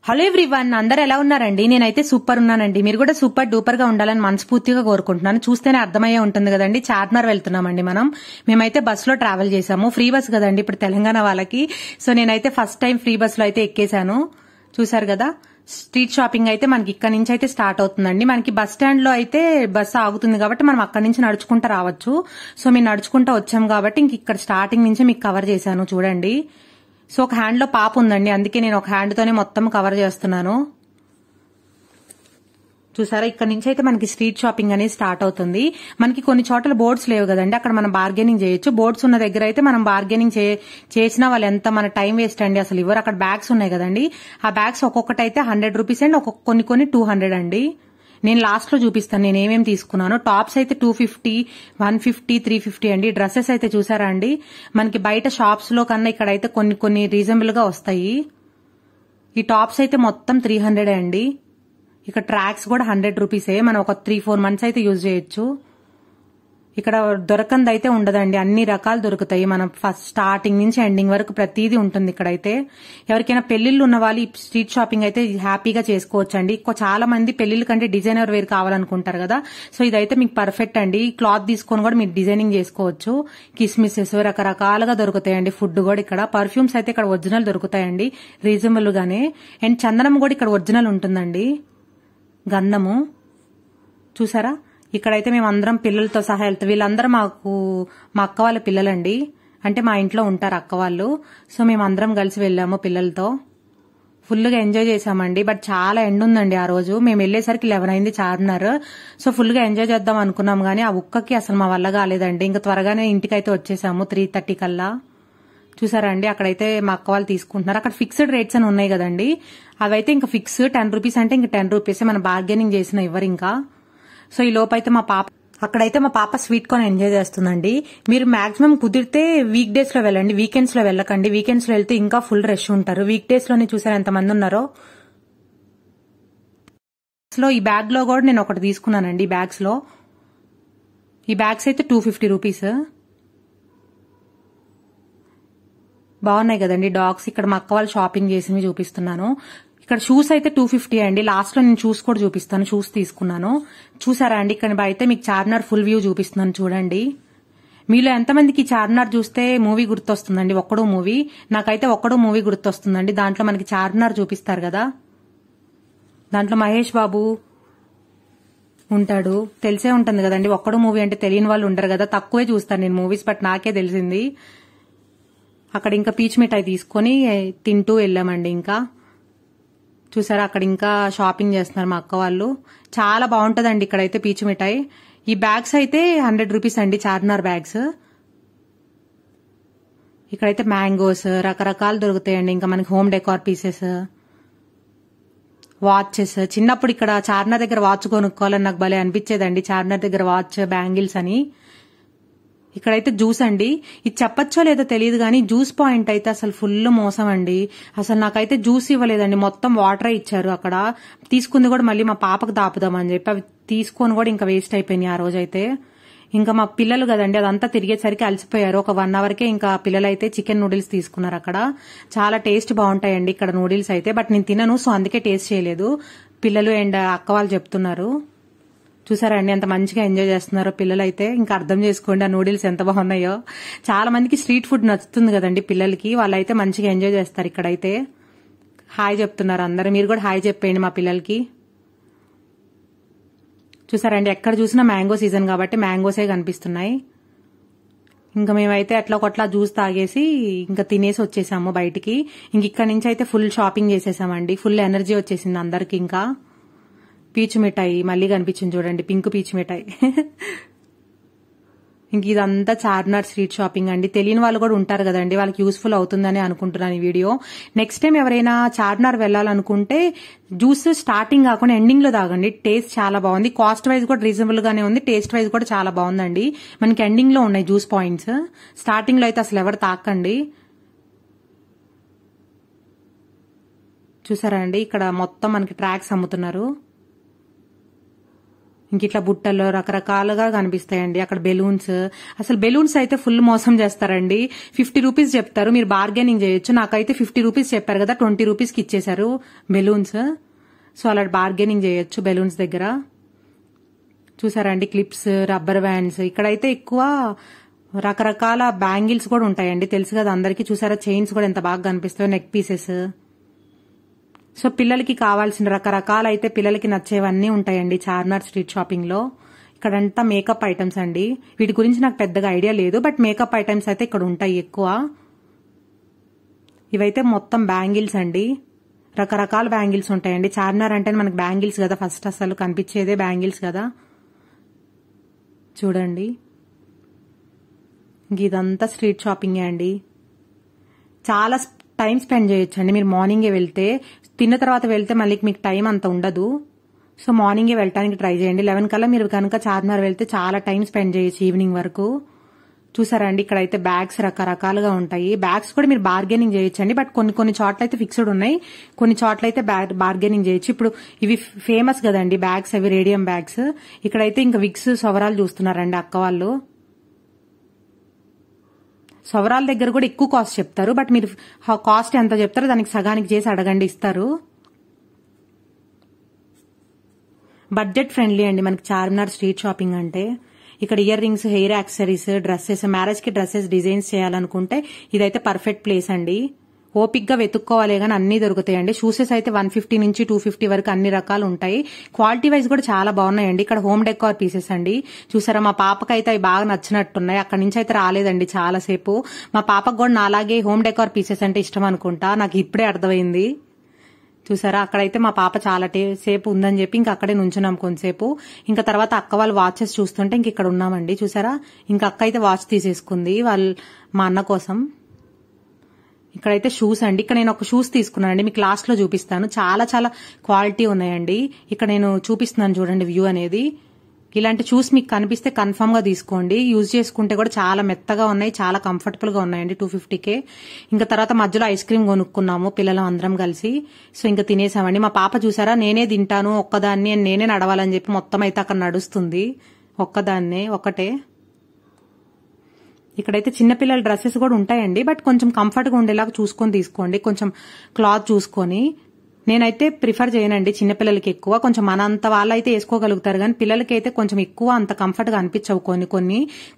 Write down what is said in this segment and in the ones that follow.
Hello everyone, అందరు ఎలా ఉన్నారండి? నేనైతే సూపర్ ఉన్నానండి. మీరు కూడా సూపర్ డూపర్ గా ఉండాలని మనస్ఫూర్తిగా కోరుకుంటున్నాను. చూస్తేనే అర్థమయ్యే ఉంటుంది కదండి. చార్మినార్ వెళ్తున్నామండి మేమైతే బస్ లో ట్రావెల్ చేసాము. ఫ్రీ బస్ కదండి ఇప్పుడు తెలంగాణ వాళ్ళకి. సో నేనైతే ఫస్ట్ టైం ఫ్రీ బస్ లో అయితే ఎక్కేశాను. చూసారు కదా, స్ట్రీట్ షాపింగ్ అయితే మనకి ఇక్కడ నుంచి అయితే స్టార్ట్ అవుతుందండి. మనకి బస్ స్టాండ్ లో అయితే బస్ ఆగుతుంది కాబట్టి మనం అక్కడి నుంచి నడుచుకుంటూ రావచ్చు. సో మేము నడుచుకుంటూ వచ్చాం కాబట్టి ఇంక ఇక్కడ స్టార్టింగ్ నుంచి మీకు కవర్ చేశాను చూడండి. సో ఒక హ్యాండ్ లో పాప ఉందండి, అందుకే నేను ఒక హ్యాండ్ తోనే మొత్తం కవర్ చేస్తున్నాను. చూసారా, ఇక్కడ నుంచి అయితే మనకి స్ట్రీట్ షాపింగ్ అనేది స్టార్ట్ అవుతుంది. మనకి కొన్ని చోట్ల బోర్డ్స్ లేవు కదండి, అక్కడ మనం బార్గెనింగ్ చేయొచ్చు. బోర్డ్స్ ఉన్న దగ్గర అయితే మనం బార్గెనింగ్ చేసినా వాళ్ళు ఎంత మన టైం వేస్ట్ అండి అసలు ఇవ్వరు. అక్కడ బ్యాగ్స్ ఉన్నాయి కదండి, ఆ బ్యాగ్స్ ఒక్కొక్కటి అయితే 100 రూపీస్ అండ్ కొన్ని 200 అండి. నేను లాస్ట్ లో చూపిస్తాను నేను ఏమేమి తీసుకున్నాను. టాప్స్ అయితే 250, 150, 350 అండి. డ్రెస్సెస్ అయితే చూసారా అండి, మనకి బయట షాప్స్ లో కన్నా ఇక్కడైతే కొన్ని రీజనబుల్ గా వస్తాయి. ఈ టాప్స్ అయితే మొత్తం 300 అండి. ఇక్కడ ట్రాక్స్ కూడా 100 రూపీసే. మనం ఒక 3-4 మంత్స్ అయితే యూజ్ చేయొచ్చు. ఇక్కడ దొరకంది అయితే ఉండదండి, అన్ని రకాలు దొరుకుతాయి. మనం ఫస్ట్ స్టార్టింగ్ నుంచి ఎండింగ్ వరకు ప్రతిదీ ఉంటుంది ఇక్కడైతే. ఎవరికైనా పెళ్లిళ్ళు ఉన్న వాళ్ళు ఈ స్ట్రీట్ షాపింగ్ అయితే హ్యాపీగా చేసుకోవచ్చండి. చాలా మంది పెళ్లిళ్ళ కంటే డిజైనర్ వేర్ కావాలనుకుంటారు కదా, సో ఇదైతే మీకు పర్ఫెక్ట్ అండి. క్లాత్ తీసుకొని కూడా మీరు డిజైనింగ్ చేసుకోవచ్చు. కిస్మిసెస్ రకరకాలుగా దొరుకుతాయండి. ఫుడ్ కూడా ఇక్కడ, పర్ఫ్యూమ్స్ అయితే ఇక్కడ ఒరిజినల్ దొరుకుతాయండి రీజనబుల్ గానే. అండ్ చందనం కూడా ఇక్కడ ఒరిజినల్ ఉంటుందండి, గంధము. చూసారా, ఇక్కడైతే మేము అందరం పిల్లలతో సహా వెళ్తాం. వీళ్ళందరూ మా అక్క వాళ్ళ పిల్లలండి, అంటే మా ఇంట్లో ఉంటారు అక్క వాళ్ళు. సో మేము అందరం కలిసి వెళ్ళాము పిల్లలతో. ఫుల్గా ఎంజాయ్ చేసామండి. బట్ చాలా ఎండ ఉందండి ఆ రోజు. మేము వెళ్లేసరికి 11 అయింది చార్మినార్. సో ఫుల్గా ఎంజాయ్ చేద్దాం అనుకున్నాం గానీ ఆ ఉక్కకి అసలు మా వల్ల కాలేదండి. ఇంకా త్వరగానే ఇంటికైతే వచ్చేసాము 3:30 కల్లా. చూసారా అండి, అక్కడైతే మా అక్క వాళ్ళు తీసుకుంటున్నారు. అక్కడ ఫిక్స్డ్ రేట్స్ అని ఉన్నాయి కదండి, అవైతే ఇంకా ఫిక్స్ 10 రూపీస్ అంటే ఇంకా 10 రూపీస్. మనం బార్గెనింగ్ చేసిన ఇవ్వరు ఇంకా. సో ఈ లోపైతే అక్కడైతే మా పాప స్వీట్ కార్న్ ఎంజాయ్ చేస్తుందండి. మీరు మాక్సిమం కుదిరితే వీక్ డేస్ లో వెళ్ళండి, వీకెండ్స్ లో వెళ్ళకండి. వీకెండ్స్ లో వెళ్తే ఇంకా ఫుల్ రష్ ఉంటారు. వీక్ డేస్ లోనే చూసారు ఎంత మంది ఉన్నారో. ఈ బ్యాగ్ లో కూడా నేను ఒకటి తీసుకున్నానండి. ఈ బ్యాగ్స్ అయితే 250 రూపీస్. బాగున్నాయి కదండి డాగ్స్. ఇక్కడ మా అక్క వాళ్ళు షాపింగ్ చేసినవి చూపిస్తున్నాను. ఇక్కడ షూస్ అయితే 250 అండి. లాస్ట్ లో నేను షూస్ కూడా చూపిస్తాను. షూస్ తీసుకున్నాను. చూసారా అండి, ఇక్కడ అయితే మీకు చార్మినార్ ఫుల్ వ్యూ చూపిస్తున్నాను చూడండి. మీలో ఎంతమందికి చార్మినార్ చూస్తే మూవీ గుర్తొస్తుందండి? ఒక్కడో మూవీ. నాకైతే ఒక్కడో మూవీ గుర్తొస్తుందండి. దాంట్లో మనకి చార్మినార్ చూపిస్తారు కదా, దాంట్లో మహేష్ బాబు ఉంటాడు. తెలిసే ఉంటుంది కదండి, ఒక్కడో మూవీ అంటే తెలియని వాళ్ళు ఉండరు కదా. తక్కువే చూస్తాను నేను మూవీస్, బట్ నాకే తెలిసింది. అక్కడ ఇంకా పీచ్ మిఠాయి తీసుకొని తింటూ వెళ్ళామండి. ఇంకా చూసారా, అక్కడ ఇంకా షాపింగ్ చేస్తున్నారు మా అక్క వాళ్ళు. చాలా బాగుంటదండి ఇక్కడైతే పీచు మిఠాయి. ఈ బ్యాగ్స్ అయితే 100 రూపీస్ అండి, చార్మినార్ బ్యాగ్స్. ఇక్కడైతే మ్యాంగోస్ రకరకాలు దొరుకుతాయండి. ఇంకా మనకి హోమ్ డెకార్ పీసెస్, వాచెస్. చిన్నప్పుడు ఇక్కడ చార్మినార్ దగ్గర వాచ్ కొనుక్కోవాలని నాకు భలే అనిపించేదండి. చార్మినార్ దగ్గర వాచ్, బ్యాంగిల్స్ అని. ఇక్కడైతే జ్యూస్ అండి, ఇది చెప్పచ్చో లేదో తెలియదు కానీ జ్యూస్ పాయింట్ అయితే అసలు ఫుల్ మోసం అండి. అసలు నాకైతే జ్యూస్ ఇవ్వలేదండి, మొత్తం వాటరే ఇచ్చారు. అక్కడ తీసుకుంది కూడా మళ్ళీ మా పాపకు దాపుదామని చెప్పి అవి తీసుకొని కూడా ఇంకా వేస్ట్ అయిపోయినాయి ఆ రోజైతే. ఇంకా మా పిల్లలు కదండి, అదంతా తిరిగేసరికి అలసిపోయారు. ఒక 1 అవర్కే ఇంకా పిల్లలు అయితే చికెన్ నూడిల్స్ తీసుకున్నారు. అక్కడ చాలా టేస్ట్ బాగుంటాయండి ఇక్కడ నూడిల్స్ అయితే, బట్ నేను తినను, సో అందుకే టేస్ట్ చేయలేదు. పిల్లలు అండ్ అక్క వాళ్ళు చెప్తున్నారు. చూసారా అండి ఎంత మంచిగా ఎంజాయ్ చేస్తున్నారో పిల్లలైతే. ఇంకా అర్థం చేసుకోండి ఆ నూడిల్స్ ఎంత బాగున్నాయో. చాలా మందికి స్ట్రీట్ ఫుడ్ నచ్చుతుంది కదండి పిల్లలకి, వాళ్ళైతే మంచిగా ఎంజాయ్ చేస్తారు. ఇక్కడైతే హాయ్ చెప్తున్నారు అందరూ. మీరు కూడా హాయ్ చెప్పేయండి మా పిల్లలకి. చూసారండి, ఎక్కడ చూసినా మ్యాంగో సీజన్ కాబట్టి మ్యాంగోసే కనిపిస్తున్నాయి. ఇంకా మేమైతే అట్లా కొట్లా జ్యూస్ తాగేసి ఇంకా తినేసి వచ్చేసాము బయటికి. ఇంక ఇక్కడ నుంచి అయితే ఫుల్ షాపింగ్ చేసేసామండి. ఫుల్ ఎనర్జీ వచ్చేసింది అందరికి. ఇంకా పీచు మిఠాయి మళ్ళీ కనిపించింది చూడండి, పింక్ పీచు మిఠాయి. ఇంక ఇదంతా చార్మినార్ స్ట్రీట్ షాపింగ్ అండి. తెలియని వాళ్ళు కూడా ఉంటారు కదండి, వాళ్ళకి యూస్ఫుల్ అవుతుందని అనుకుంటున్నాను ఈ వీడియో. నెక్స్ట్ టైం ఎవరైనా చార్మినార్ వెళ్లాలనుకుంటే జ్యూస్ స్టార్టింగ్ కాకుండా ఎండింగ్ లో తాగండి. టేస్ట్ చాలా బాగుంది. కాస్ట్ వైజ్ కూడా రీజనబుల్ గానే ఉంది, టేస్ట్ వైజ్ కూడా చాలా బాగుందండి. మనకి ఎండింగ్ లో ఉన్నాయి జ్యూస్ పాయింట్స్. స్టార్టింగ్ లో అయితే అసలు ఎవరు తాకండి. చూసారా అండి, ఇక్కడ మొత్తం మనకి ట్రాక్స్ అమ్ముతున్నారు. ఇంక ఇట్లా బుట్టల్లో రకరకాలుగా కనిపిస్తాయండి. అక్కడ బెలూన్స్, అసలు బెలూన్స్ అయితే ఫుల్ మోసం చేస్తారండి. 50 రూపీస్ చెప్తారు, మీరు బార్గెనింగ్ చేయొచ్చు. నాకైతే 50 రూపీస్ చెప్పారు కదా, 20 రూపీస్ కి ఇచ్చేశారు బెలూన్స్. సో అలా బార్గెనింగ్ చేయొచ్చు బెలూన్స్ దగ్గర. చూసారా అండి, క్లిప్స్, రబ్బర్ బ్యాండ్స్. ఇక్కడైతే ఎక్కువ రకరకాల బ్యాంగిల్స్ కూడా ఉంటాయండి, తెలుసు కదా అందరికి. చూసారా చైన్స్ కూడా ఎంత బాగా కనిపిస్తాయో, నెక్ పీసెస్. సో పిల్లలకి కావాల్సిన రకరకాల అయితే పిల్లలకి నచ్చేవన్నీ ఉంటాయండి చార్మినార్ స్ట్రీట్ షాపింగ్ లో. ఇక్కడంతా మేకప్ ఐటమ్స్ అండి. వీటి గురించి నాకు పెద్దగా ఐడియా లేదు, బట్ మేకప్ ఐటమ్స్ అయితే ఇక్కడ ఉంటాయి ఎక్కువ. ఇవైతే మొత్తం బ్యాంగిల్స్ అండి, రకరకాల బ్యాంగిల్స్ ఉంటాయండి. చార్మినార్ అంటే మనకి బ్యాంగిల్స్ కదా ఫస్ట్, అసలు కనిపించేదే బ్యాంగిల్స్ కదా. చూడండి, ఇదంతా స్ట్రీట్ షాపింగే అండి. చాలా టైం స్పెండ్ చేయొచ్చు అండి మీరు మార్నింగే వెళ్తే. తిన్న తర్వాత వెళ్తే మళ్ళీ మీకు టైం అంత ఉండదు. సో మార్నింగే వెళ్ళడానికి ట్రై చేయండి. 11 కల్లా మీరు కనుక చార్మినార్ వెళ్తే చాలా టైం స్పెండ్ చేయొచ్చు ఈవినింగ్ వరకు. చూసారా అండి, ఇక్కడైతే బ్యాగ్స్ రకరకాలుగా ఉంటాయి. బ్యాగ్స్ కూడా మీరు బార్గెనింగ్ చేయొచ్చు అండి, బట్ కొన్ని చోట్ల అయితే ఫిక్స్డ్ ఉన్నాయి, కొన్ని చోట్ల అయితే బార్గెనింగ్ చేయొచ్చు. ఇప్పుడు ఇవి ఫేమస్ కదండి బ్యాగ్స్, అవి రేడియం బ్యాగ్స్. ఇక్కడైతే ఇంకా విక్స్, సొవరాలు చూస్తున్నారండి అక్క వాళ్ళు. సొవరాల దగ్గర కూడా ఎక్కువ కాస్ట్ చెప్తారు, బట్ మీరు కాస్ట్ ఎంత చెప్తారో దానికి సగానికి చేసి అడగండి, ఇస్తారు. బడ్జెట్ ఫ్రెండ్లీ అండి మనకి చార్మినార్ స్ట్రీట్ షాపింగ్ అంటే. ఇక్కడ ear rings, hair accessories, dresses, marriage కి డ్రెస్సెస్ డిజైన్స్ చేయాలనుకుంటే ఇదైతే పర్ఫెక్ట్ ప్లేస్ అండి. ఓపిక్ గా వెతుక్కోవాలి కానీ అన్ని దొరుకుతాయండి. షూసెస్ అయితే 150 నుంచి 250 వరకు అన్ని రకాలు ఉంటాయి. క్వాలిటీ వైజ్ కూడా చాలా బాగున్నాయండి. ఇక్కడ హోమ్ డెకార్ పీసెస్ అండి. చూసారా, మా పాపకైతే అవి బాగా నచ్చినట్టున్నాయి. అక్కడి నుంచి అయితే రాలేదండి చాలా సేపు. మా పాపకు కూడా నాలాగే హోమ్ డెకార్ పీసెస్ అంటే ఇష్టం అనుకుంటా, నాకు ఇప్పుడే అర్థమైంది. చూసారా, అక్కడైతే మా పాప చాలా సేపు ఉందని చెప్పి ఇంకా అక్కడే నుంచున్నాం కొంతసేపు. ఇంకా తర్వాత అక్క వాళ్ళు వాచెస్ చూస్తుంటే ఇంక ఇక్కడ ఉన్నామండి. చూసారా, ఇంకా అక్క అయితే వాచ్ తీసేసుకుంది మా అన్న కోసం. ఇక్కడైతే షూస్ అండి. ఇక్కడ నేను ఒక షూస్ తీసుకున్నానండి, మీకు లాస్ట్ లో చూపిస్తాను. చాలా చాలా క్వాలిటీ ఉన్నాయండి. ఇక్కడ నేను చూపిస్తున్నాను చూడండి వ్యూ అనేది. ఇలాంటి షూస్ మీకు కనిపిస్తే కన్ఫర్మ్ గా తీసుకోండి. యూజ్ చేసుకుంటే కూడా చాలా మెత్తగా ఉన్నాయి, చాలా కంఫర్టబుల్ గా ఉన్నాయండి. 250కే. ఇంకా తర్వాత మధ్యలో ఐస్ క్రీమ్ కొనుక్కున్నాము పిల్లలు అందరం కలిసి. సో ఇంకా తినేసామండి. మా పాప చూసారా, నేనే తింటాను ఒక్కదాన్ని, నేనే నడవాలని చెప్పి మొత్తం అయితే అక్కడ నడుస్తుంది ఒక్కదాన్నే, ఒకటే. ఇక్కడైతే చిన్నపిల్లల డ్రెస్సెస్ కూడా ఉంటాయండి, బట్ కొంచెం కంఫర్ట్ గా ఉండేలాగా చూసుకొని తీసుకోండి, కొంచెం క్లాత్ చూసుకొని. నేనైతే ప్రిఫర్ చేయనండి చిన్నపిల్లలకి ఎక్కువ. కొంచెం మన అంత వాళ్ళైతే వేసుకోగలుగుతారు కానీ పిల్లలకి అయితే కొంచెం ఎక్కువ అంత కంఫర్ట్ గా అనిపించవు.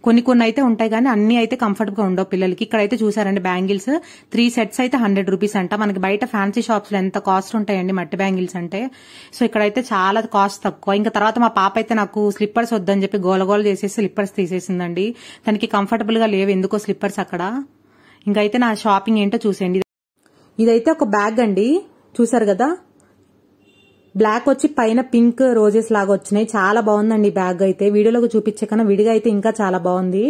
కొన్ని అయితే ఉంటాయి కానీ అన్ని అయితే కంఫర్ట్ గా ఉండవు పిల్లలకి. ఇక్కడైతే చూసారండి బ్యాంగిల్స్ 3 సెట్స్ అయితే 100 రూపీస్ అంట. మనకి బయట ఫ్యాన్సీ షాప్స్ లో ఎంత కాస్ట్ ఉంటాయండి మట్టి బ్యాంగిల్స్ అంటే. సో ఇక్కడైతే చాలా కాస్ట్ తక్కువ. ఇంకా తర్వాత మా పాప అయితే నాకు స్లిప్పర్స్ వద్దని చెప్పి గోలగోల చేసేసి స్లిప్పర్స్ తీసేసిందండి. దానికి కంఫర్టబుల్ గా లేవు ఎందుకో స్లిప్పర్స్ అక్కడ. ఇంకైతే నా షాపింగ్ ఏంటో చూసేయండి. ఇదైతే ఒక బ్యాగ్ అండి, చూసారు కదా, బ్లాక్ వచ్చి పైన పింక్ రోజెస్ లాగా వచ్చినాయి. చాలా బాగుందండి బ్యాగ్ అయితే. వీడియోలో చూపించే కన్నా విడిగా అయితే ఇంకా చాలా బాగుంది.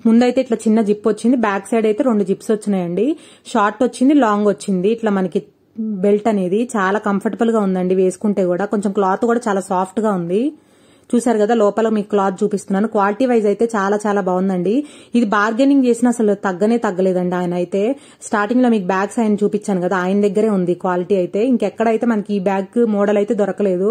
ముందైతే ఇట్లా చిన్న జిప్ వచ్చింది, బ్యాక్ సైడ్ అయితే 2 జిప్స్ వచ్చినాయండి. షార్ట్ వచ్చింది, లాంగ్ వచ్చింది. ఇట్లా మనకి బెల్ట్ అనేది చాలా కంఫర్టబుల్ గా ఉందండి వేసుకుంటే కూడా. కొంచెం క్లాత్ కూడా చాలా సాఫ్ట్ గా ఉంది. చూసారు కదా, లోపల మీకు క్లాత్ చూపిస్తున్నాను. క్వాలిటీ వైజ్ అయితే చాలా చాలా బాగుందండి. ఇది బార్గెనింగ్ చేసిన అసలు తగ్గలేదండి. ఆయన అయితే స్టార్టింగ్ లో మీకు బ్యాగ్స్ ఆయన చూపించాను కదా, ఆయన దగ్గరే ఉంది క్వాలిటీ అయితే. ఇంకెక్కడైతే మనకి ఈ బ్యాగ్ మోడల్ అయితే దొరకలేదు.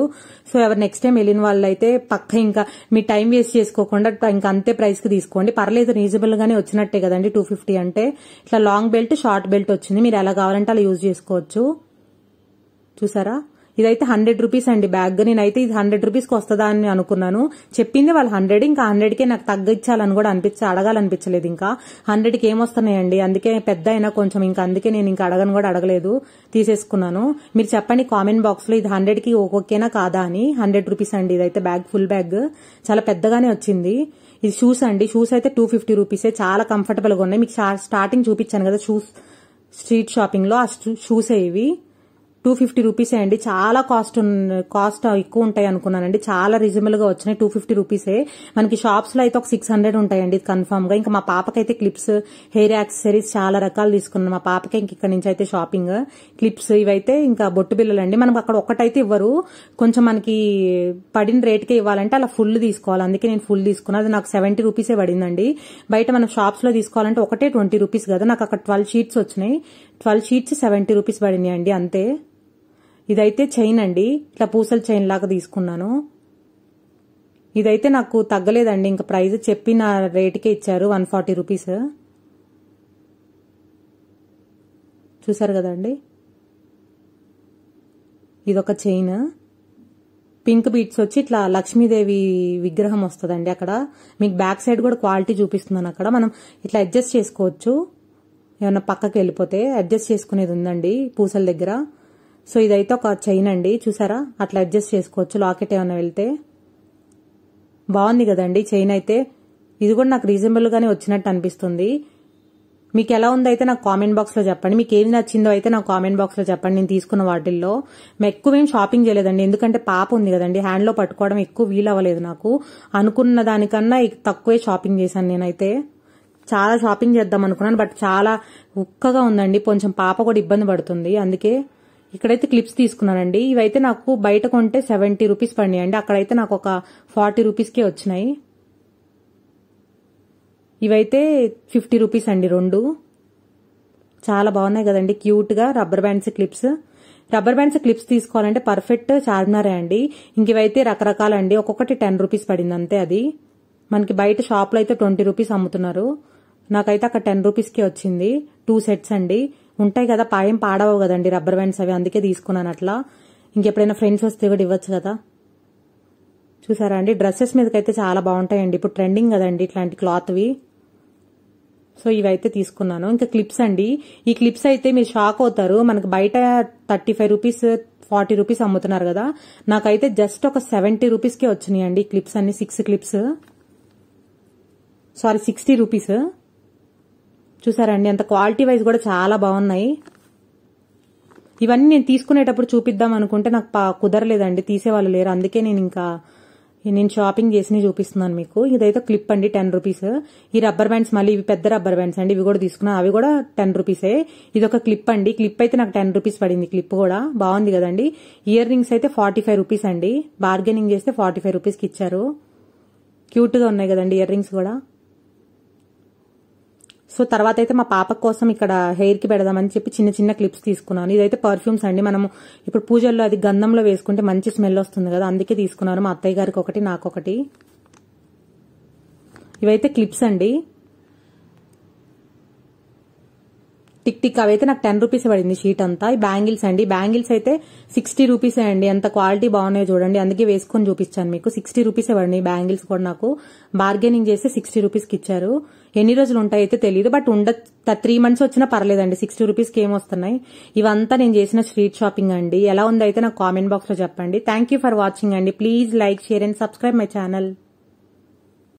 సో ఎవరు నెక్స్ట్ టైం వెళ్ళిన వాళ్ళు అయితే పక్క ఇంకా మీ టైం వేస్ట్ చేసుకోకుండా ఇంకా అంతే ప్రైస్ కి తీసుకోండి. పర్లేదు, రీజనబుల్ గానే వచ్చినట్టే కదండి 250 అంటే. ఇట్లా లాంగ్ బెల్ట్, షార్ట్ బెల్ట్ వచ్చింది. మీరు ఎలా కావాలంటే అలా యూజ్ చేసుకోవచ్చు. చూసారా, ఇదైతే 100 రూపీస్ అండి బ్యాగ్. నేనైతే ఇది 100 రూపీస్కి వస్తుందా అని అనుకున్నాను. చెప్పింది వాళ్ళు 100, ఇంకా 100కే నాకు తగ్గించాలని కూడా అడగాలనిపించలేదు. ఇంకా 100కి ఏమొస్తున్నాయండి, అందుకే పెద్ద అయినా కొంచెం, ఇంకా అందుకే నేను ఇంకా అడగలేదు, తీసేసుకున్నాను. మీరు చెప్పండి కామెంట్ బాక్స్ లో ఇది 100కి ఓకేనా కాదా అని. 100 రూపీస్ అండి ఇదైతే బ్యాగ్, ఫుల్ బ్యాగ్ చాలా పెద్దగానే వచ్చింది. ఇది షూస్ అండి, షూస్ అయితే 250 రూపీసే, చాలా కంఫర్టబుల్ గా ఉన్నాయి. మీకు స్టార్టింగ్ చూపించాను కదా షూస్ స్ట్రీట్ షాపింగ్ లో, ఆ షూసే ఇవి 250 రూపీసే అండి. చాలా కాస్ట్ ఎక్కువ ఉంటాయి అనుకున్నానండి, చాలా రీజనబుల్ గా వచ్చినాయి. 250 రూపీసే. మనకి షాప్స్ లో అయితే ఒక 600 ఉంటాయండి కన్ఫర్మ్ గా. ఇంకా మా పాపకైతే క్లిప్స్, హెయిర్ యాక్సెసరీస్ చాలా రకాలు తీసుకున్నాను మా పాపకి. ఇంక ఇక్కడ నుంచి అయితే షాపింగ్, క్లిప్స్ ఇవైతే ఇంకా బొట్టు బిల్లలు అండి. మనకు అక్కడ ఒక్కటైతే ఇవ్వరు, కొంచెం మనకి పడిన రేట్కే ఇవ్వాలంటే అలా ఫుల్ తీసుకోవాలి. అందుకే నేను ఫుల్ తీసుకున్నా. అది నాకు 70 రూపీసే పడిందండి. బయట మనం షాప్స్ లో తీసుకోవాలంటే ఒకటే 20 రూపీస్ కదా, నాకు అక్కడ 12 షీట్స్ వచ్చినాయి. 12 షీట్స్ 70 రూపీస్ పడినాయి అండి అంతే. ఇదైతే చైన్ అండి, ఇట్లా పూసల చైన్ లాగా తీసుకున్నాను. ఇదైతే నాకు తగ్గలేదండి, ఇంకా ప్రైస్ చెప్పిన రేటుకే ఇచ్చారు 140 రూపీస్. చూసారు కదండి, ఇదొక చైన్. పింక్ బీట్స్ వచ్చి ఇట్లా లక్ష్మీదేవి విగ్రహం వస్తుందండి. అక్కడ మీకు బ్యాక్ సైడ్ కూడా క్వాలిటీ చూపిస్తున్నాను. అక్కడ మనం ఇట్లా అడ్జస్ట్ చేసుకోవచ్చు, ఏమన్నా పక్కకి వెళ్ళిపోతే అడ్జస్ట్ చేసుకునేది ఉందండి పూసల దగ్గర. సో ఇదైతే ఒక చైన్ అండి, చూసారా, అట్లా అడ్జస్ట్ చేసుకోవచ్చు లాకెట్ ఏమన్నా వెళ్తే. బాగుంది కదండి చైన్ అయితే. ఇది కూడా నాకు రీజనబుల్ గానే వచ్చినట్టు అనిపిస్తుంది. మీకు ఎలా ఉందో అయితే నాకు కామెంట్ బాక్స్ లో చెప్పండి. మీకు ఏది నచ్చిందో అయితే నాకు కామెంట్ బాక్స్ లో చెప్పండి. నేను తీసుకున్న వాటిల్లో ఎక్కువ ఏం షాపింగ్ చేయలేదండి, ఎందుకంటే పాప ఉంది కదండి, హ్యాండ్ లో పట్టుకోవడం ఎక్కువ వీలు అవ్వలేదు నాకు. అనుకున్న దానికన్నా తక్కువే షాపింగ్ చేశాను నేనైతే. చాలా షాపింగ్ చేద్దాం అనుకున్నాను, బట్ చాలా ఉక్కగా ఉందండి, కొంచెం పాప కూడా ఇబ్బంది పడుతుంది. అందుకే ఇక్కడైతే క్లిప్స్ తీసుకున్నానండి. ఇవైతే నాకు బయట కొంటే 70 రూపీస్ పడినాయండి, అక్కడైతే నాకు ఒక 40 రూపీస్కే వచ్చినాయి. ఇవైతే 50 రూపీస్ అండి రెండు. చాలా బాగున్నాయి కదండి, క్యూట్ గా. Rubber bands clips. Rubber bands clips తీసుకోవాలంటే పర్ఫెక్ట్ చార్మినారే అండి. ఇంక ఇవైతే రకరకాలండి, ఒక్కొక్కటి 10 రూపీస్ పడింది అంతే. అది మనకి బయట షాప్ లో అయితే 20 రూపీస్ అమ్ముతున్నారు, నాకైతే అక్కడ 10 రూపీస్కే వచ్చింది. 2 సెట్స్ అండి. ఉంటాయి కదా, పాయం పాడవు కదండి రబ్బర్ బ్యాండ్స్ అవి, అందుకే తీసుకున్నాను అట్లా. ఇంకెప్పుడైనా ఫ్రెండ్స్ వస్తే కూడా ఇవ్వచ్చు కదా. చూసారా అండి, డ్రెస్సెస్ మీదకైతే చాలా బాగుంటాయండి, ఇప్పుడు ట్రెండింగ్ కదండి ఇట్లాంటి క్లాత్వి. సో ఇవైతే తీసుకున్నాను. ఇంకా క్లిప్స్ అండి, ఈ క్లిప్స్ అయితే మీరు షాక్ అవుతారు. మనకు బయట 35 రూపీస్ 40 రూపీస్ అమ్ముతున్నారు కదా, నాకైతే జస్ట్ ఒక 70 రూపీస్కే వచ్చినాయి అండి క్లిప్స్ అన్ని. 6 క్లిప్స్, సారీ 60 రూపీస్. చూసారండి, అంత క్వాలిటీ వైజ్ కూడా చాలా బాగున్నాయి. ఇవన్నీ నేను తీసుకునేటప్పుడు చూపిద్దాం అనుకుంటే నాకు కుదరలేదండి, తీసేవాళ్ళు లేరు. అందుకే నేను షాపింగ్ చేసి చూపిస్తున్నాను మీకు. ఇదైతే క్లిప్ అండి 10 రూపీస్. ఈ రబ్బర్ బ్యాండ్స్ మళ్ళీ ఇవి పెద్ద రబ్బర్ బ్యాండ్స్ అండి, ఇవి కూడా తీసుకున్నా, అవి కూడా 10 రూపీసే. ఇది ఒక క్లిప్ అండి, క్లిప్ అయితే నాకు 10 రూపీస్ పడింది. క్లిప్ కూడా బాగుంది కదండి. ఇయర్ రింగ్స్ అయితే 45 రూపీస్ అండి, బార్గెనింగ్ చేస్తే 45 రూపీస్కి ఇచ్చారు. క్యూట్ గా ఉన్నాయి కదండి ఇయర్ రింగ్స్ కూడా. సో తర్వాత అయితే మా పాప కోసం ఇక్కడ హెయిర్ కి పెడదామని చెప్పి చిన్న చిన్న క్లిప్స్ తీసుకున్నాను. ఇదైతే పర్ఫ్యూమ్స్ అండి, మనము ఇప్పుడు పూజల్లో అది గంధంలో వేసుకుంటే మంచి స్మెల్ వస్తుంది కదా, అందుకే తీసుకున్నాను. మా అత్తయ్య గారికి ఒకటి, నాకొకటి. ఇవైతే క్లిప్స్ అండి, టిక్ టిక్. అవైతే నాకు 10 రూపీస్ పడింది షీట్ అంతా. ఈ బ్యాంగిల్స్ అండి, బ్యాంగిల్స్ అయితే 60 రూపీసే అండి. ఎంత క్వాలిటీ బాగున్నాయో చూడండి, అందుకే వేసుకొని చూపించాను మీకు. 60 రూపీసే పడినాయి బ్యాంగిల్స్ కూడా నాకు. బార్గెనింగ్ చేస్తే 60 రూపీస్కి ఇచ్చారు. ఎన్ని రోజులు ఉంటాయైతే తెలియదు, బట్ 3 మంత్స్ వచ్చినా పర్లేదండి, 60 రూపీస్కి ఏమొస్తున్నాయి. ఇవంతా నేను చేసిన స్ట్రీట్ షాపింగ్ అండి. ఎలా ఉందో అయితే నాకు కామెంట్ బాక్స్ లో చెప్పండి. థ్యాంక్ యూ ఫర్ వాచింగ్ అండి. Please like, share and subscribe my channel.